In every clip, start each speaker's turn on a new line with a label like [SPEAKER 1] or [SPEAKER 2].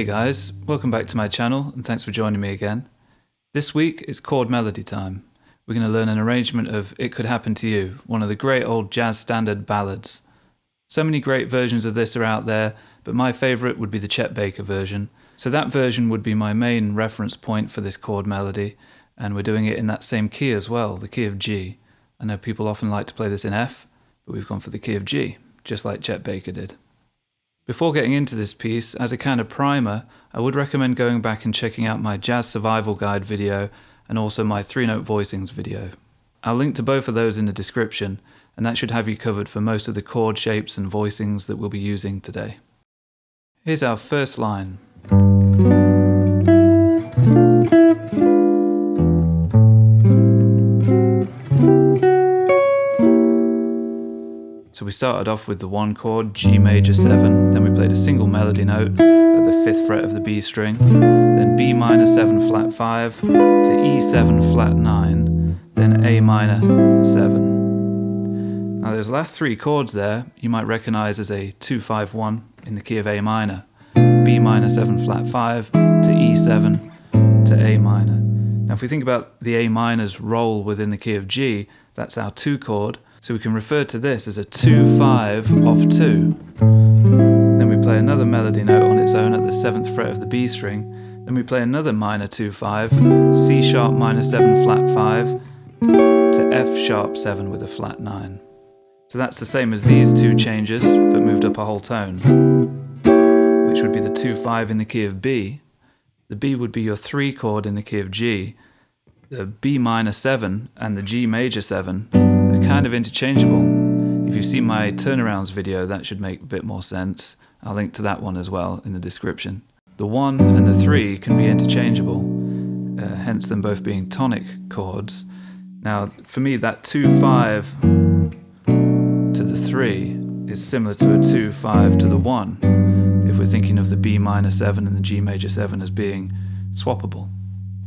[SPEAKER 1] Hey guys, welcome back to my channel and thanks for joining me again. This week it's chord melody time. We're going to learn an arrangement of It Could Happen to You, one of the great old jazz standard ballads. So many great versions of this are out there, but my favourite would be the Chet Baker version. So that version would be my main reference point for this chord melody, and we're doing it in that same key as well, the key of G. I know people often like to play this in F, but we've gone for the key of G, just like Chet Baker did. Before getting into this piece, as a kind of primer, I would recommend going back and checking out my Jazz Survival Guide video and also my 3-note voicings video. I'll link to both of those in the description, and that should have you covered for most of the chord shapes and voicings that we'll be using today. Here's our first line. So we started off with the 1 chord, G major 7, then we played a single melody note at the 5th fret of the B string, then B minor 7 flat 5 to E7 flat 9, then A minor 7. Now those last 3 chords there you might recognise as a 2-5-1 in the key of A minor, B minor 7 flat 5 to E7 to A minor. Now if we think about the A minor's role within the key of G, that's our 2 chord. So we can refer to this as a 2-5 off 2. Then we play another melody note on its own at the 7th fret of the B string. Then we play another minor 2-5, C sharp minor 7 flat 5 to F sharp 7 with a flat 9. So that's the same as these 2 changes, but moved up a whole tone, which would be the 2-5 in the key of B. The B would be your 3 chord in the key of G. The B minor 7 and the G major 7 are kind of interchangeable. If you've seen my turnarounds video, that should make a bit more sense. I'll link to that one as well in the description. The 1 and the 3 can be interchangeable, hence them both being tonic chords. Now for me that 2-5 to the 3 is similar to a 2-5 to the 1 if we're thinking of the B minor 7 and the G major 7 as being swappable.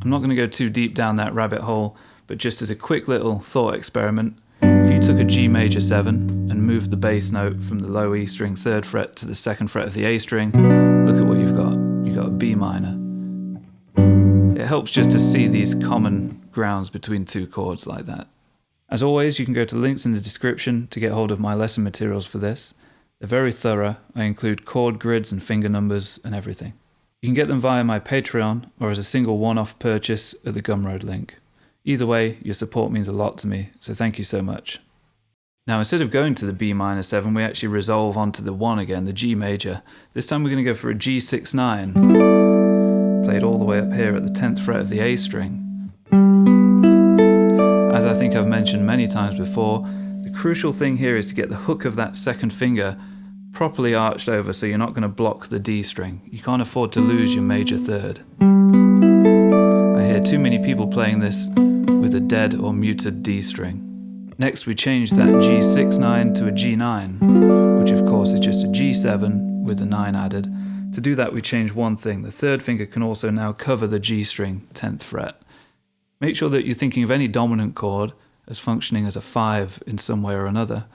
[SPEAKER 1] I'm not going to go too deep down that rabbit hole, but just as a quick little thought experiment, if you took a G major 7 and moved the bass note from the low E string 3rd fret to the 2nd fret of the A string, look at what you've got. You've got a B minor. It helps just to see these common grounds between 2 chords like that. As always, you can go to links in the description to get hold of my lesson materials for this. They're very thorough. I include chord grids and finger numbers and everything. You can get them via my Patreon or as a single one-off purchase at the Gumroad link. Either way, your support means a lot to me, so thank you so much. Now instead of going to the B minor 7, we actually resolve onto the 1 again, the G major. This time we're going to go for a G6-9, played all the way up here at the 10th fret of the A string. As I think I've mentioned many times before, the crucial thing here is to get the hook of that 2nd finger properly arched over so you're not going to block the D string. You can't afford to lose your major 3rd. I hear too many people playing this with a dead or muted D string. Next we change that G6-9 to a G9, which of course is just a G7 with a 9 added. To do that we change one thing. The 3rd finger can also now cover the G string 10th fret. Make sure that you're thinking of any dominant chord as functioning as a 5 in some way or another.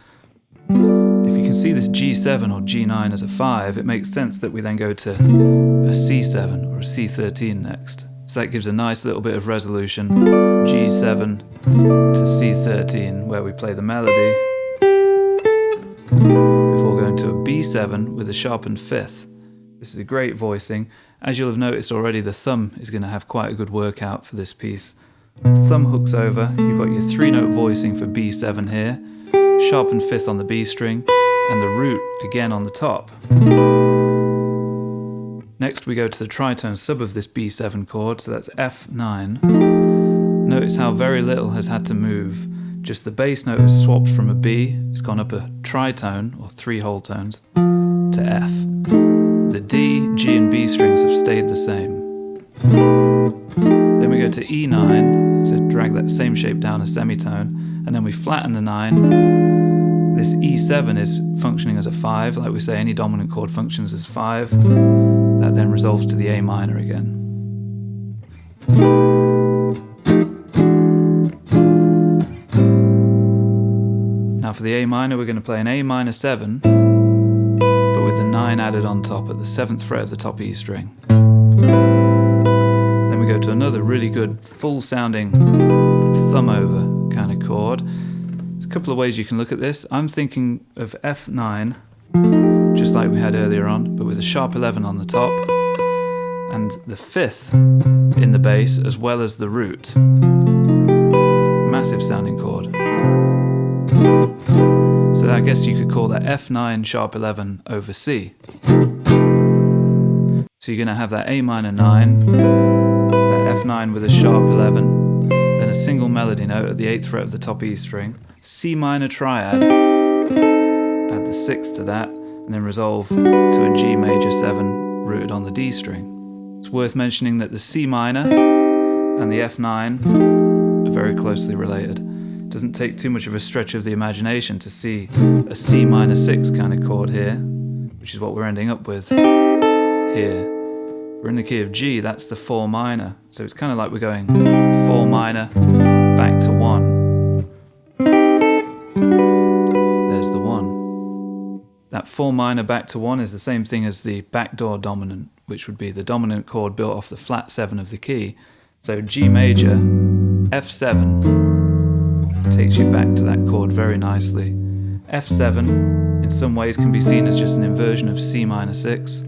[SPEAKER 1] If you can see this G7 or G9 as a 5, it makes sense that we then go to a C7 or a C13 next. So that gives a nice little bit of resolution, G7 to C13, where we play the melody, before going to a B7 with a sharpened 5th. This is a great voicing. As you'll have noticed already, the thumb is going to have quite a good workout for this piece. Thumb hooks over, you've got your 3-note voicing for B7 here, sharpened 5th on the B string, and the root again on the top. Next we go to the tritone sub of this B7 chord, so that's F9. Notice how very little has had to move. Just the bass note has swapped from a B, it's gone up a tritone, or 3 whole tones, to F. The D, G and B strings have stayed the same. Then we go to E9, so drag that same shape down a semitone, and then we flatten the 9. This E7 is functioning as a 5, like we say any dominant chord functions as 5. That then resolves to the A minor again. Now for the A minor we're going to play an A minor 7, but with the 9 added on top at the 7th fret of the top E string. Then we go to another really good full sounding thumb over kind of chord. There's a couple of ways you can look at this. I'm thinking of F9, just like we had earlier on, but with a sharp 11 on the top, and the 5th in the bass as well as the root. Massive sounding chord. So I guess you could call that F9 sharp 11 over C. So you're going to have that A minor 9, that F9 with a sharp 11, then a single melody note at the 8th fret of the top E string, C minor triad, add the 6th to that, and then resolve to a G major 7 rooted on the D string. It's worth mentioning that the C minor and the F9 are very closely related. It doesn't take too much of a stretch of the imagination to see a C minor 6 kind of chord here, which is what we're ending up with here. We're in the key of G, that's the 4 minor. So it's kind of like we're going 4 minor back to 1. There's the 1. That 4 minor back to 1 is the same thing as the backdoor dominant, which would be the dominant chord built off the flat 7 of the key. So G major, F7 takes you back to that chord very nicely. F7 in some ways can be seen as just an inversion of C minor 6.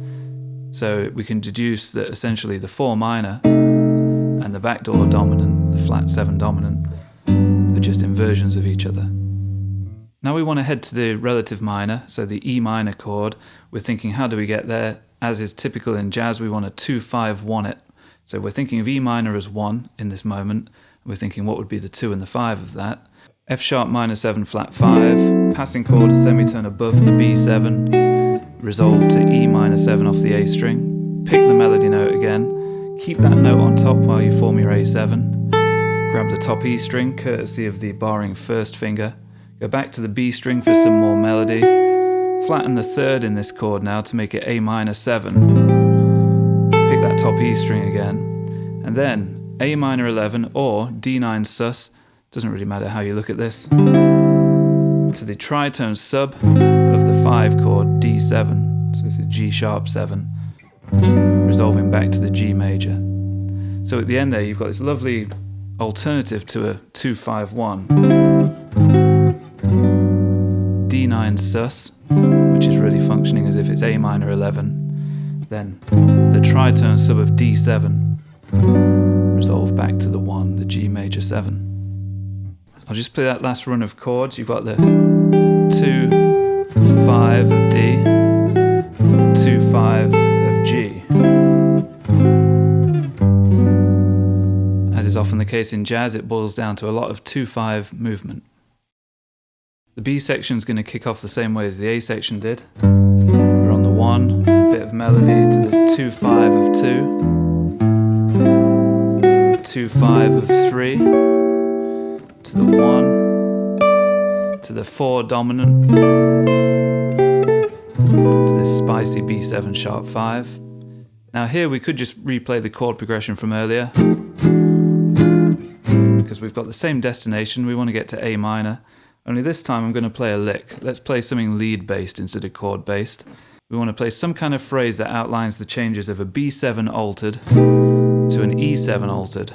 [SPEAKER 1] So we can deduce that essentially the 4 minor and the backdoor dominant, the flat 7 dominant, are just inversions of each other. Now we want to head to the relative minor, so the E minor chord. We're thinking, how do we get there? As is typical in jazz, we want to 2-5-1 it. So we're thinking of E minor as 1 in this moment. We're thinking what would be the 2 and the 5 of that. F sharp minor 7 flat 5, passing chord semitone above the B7, resolve to E minor 7 off the A string, pick the melody note again, keep that note on top while you form your A7, grab the top E string courtesy of the barring first finger, go back to the B string for some more melody, flatten the 3rd in this chord now to make it A minor 7, pick that top E string again, and then A minor 11 or D9 sus, doesn't really matter how you look at this, to the tritone sub of the 5 chord D7, so it's a G sharp 7, resolving back to the G major. So at the end there you've got this lovely alternative to a 2-5-1, D9 sus, which is really functioning as if it's A minor 11, then the tritone sub of D7, resolve back to the 1, the G major 7. I'll just play that last run of chords. You've got the 2-5 of D, 2-5 of G. As is often the case in jazz, it boils down to a lot of 2-5 movement. The B section is going to kick off the same way as the A section did. We're on the 1, bit of melody to this 2-5 of 2, 2-5 of 3, to the 1, to the 4 dominant, to this spicy B7 sharp 5. Now here we could just replay the chord progression from earlier, because we've got the same destination. We want to get to A minor, only this time I'm going to play a lick. Let's play something lead based instead of chord based. We want to play some kind of phrase that outlines the changes of a B7 altered to an E7 altered,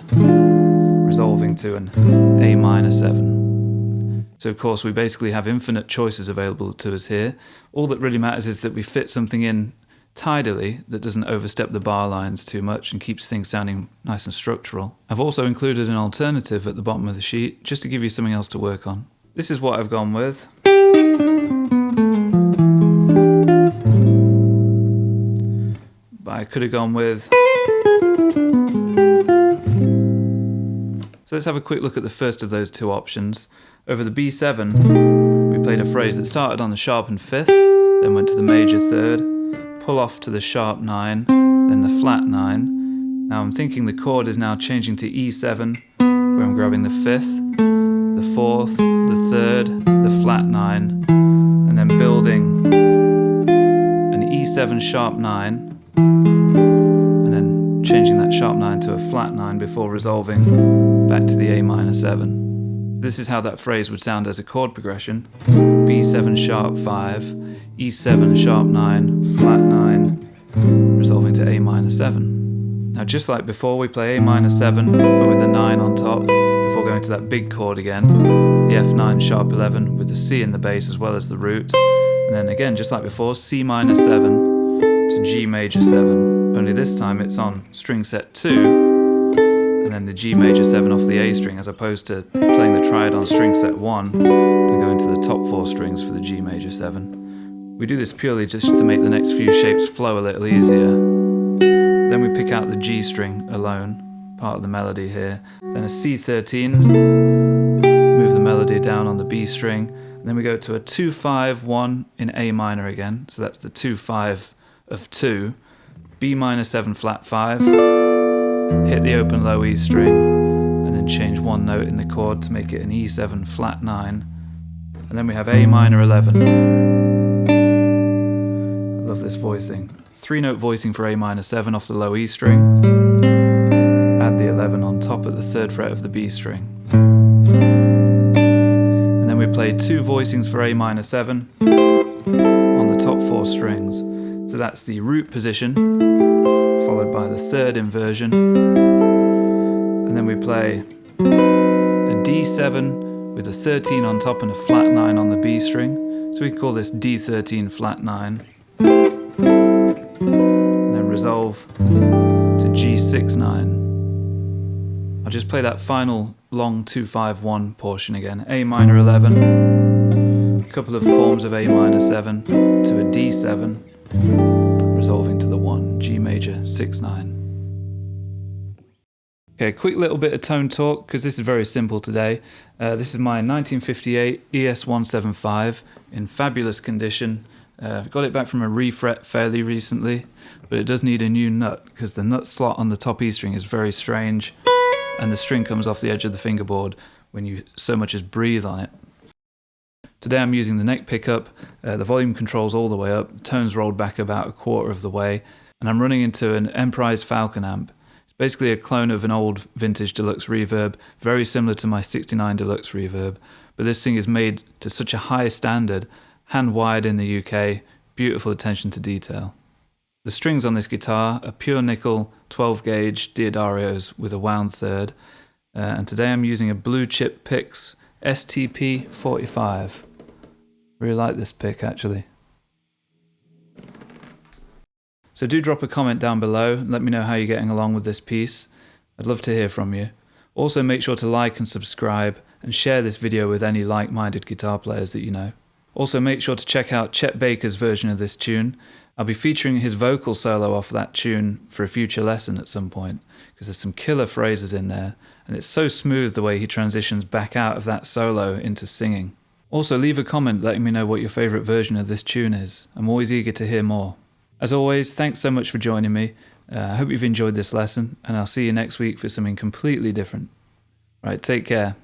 [SPEAKER 1] resolving to an A minor 7. So of course we basically have infinite choices available to us here. All that really matters is that we fit something in tidily that doesn't overstep the bar lines too much and keeps things sounding nice and structural. I've also included an alternative at the bottom of the sheet just to give you something else to work on. This is what I've gone with. But I could have gone with... So let's have a quick look at the first of those two options. Over the B7, we played a phrase that started on the sharpened 5th, then went to the major 3rd, pull off to the sharp 9, then the flat 9. Now I'm thinking the chord is now changing to E7, where I'm grabbing the 5th, the 4th, the 3rd, the flat 9, and then building an E7 sharp 9, and then changing that sharp 9 to a flat 9 before resolving back to the A minor 7. This is how that phrase would sound as a chord progression. B7 sharp 5, E7 sharp 9, flat 9, resolving to A minor 7. Now just like before, we play A minor 7 but with the 9 on top before going to that big chord again, the F9 sharp 11 with the C in the bass as well as the root, and then again just like before, C minor 7 to G major 7, only this time it's on string set 2 and then the G major 7 off the A string, as opposed to playing the triad on string set 1 and going to the top 4 strings for the G major 7. We do this purely just to make the next few shapes flow a little easier. Then we pick out the G string alone, part of the melody here, then a C13, move the melody down on the B string, and then we go to a 2-5-1 in A minor again, so that's the 2-5 of 2, B minor 7 flat 5, hit the open low E string, and then change one note in the chord to make it an E7 flat 9, and then we have A minor 11. I love this voicing. 3-note voicing for A minor 7 off the low E string, add the 11 on top at the 3rd fret of the B string. And then we played 2 voicings for A minor 7 on the top 4 strings. So that's the root position, followed by the 3rd inversion, and then we play a D7 with a 13 on top and a flat 9 on the B string. So we can call this D13 flat 9. And then resolve to G6 9. I'll just play that final long 2-5-1 portion again. A minor 11, a couple of forms of A minor 7 to a D7, resolving to the 1, G major 6 9. Okay, quick little bit of tone talk, because this is very simple today. This is my 1958 ES175 in fabulous condition. Got it back from a refret fairly recently, but it does need a new nut because the nut slot on the top E string is very strange and the string comes off the edge of the fingerboard when you so much as breathe on it. Today I'm using the neck pickup, the volume control's all the way up, tones rolled back about 1/4 of the way, and I'm running into an Emprise Falcon amp. It's basically a clone of an old vintage deluxe reverb, very similar to my 69 deluxe reverb, but this thing is made to such a high standard, hand wired in the UK, beautiful attention to detail. The strings on this guitar are pure nickel 12 gauge Diodarios with a wound 3rd, and today I'm using a blue chip picks STP 45. Really like this pick actually. So do drop a comment down below and let me know how you're getting along with this piece. I'd love to hear from you. Also make sure to like and subscribe and share this video with any like-minded guitar players that you know. Also make sure to check out Chet Baker's version of this tune. I'll be featuring his vocal solo off that tune for a future lesson at some point, because there's some killer phrases in there, and it's so smooth the way he transitions back out of that solo into singing. Also leave a comment letting me know what your favourite version of this tune is. I'm always eager to hear more. As always, thanks so much for joining me. I hope you've enjoyed this lesson, and I'll see you next week for something completely different. Right, take care.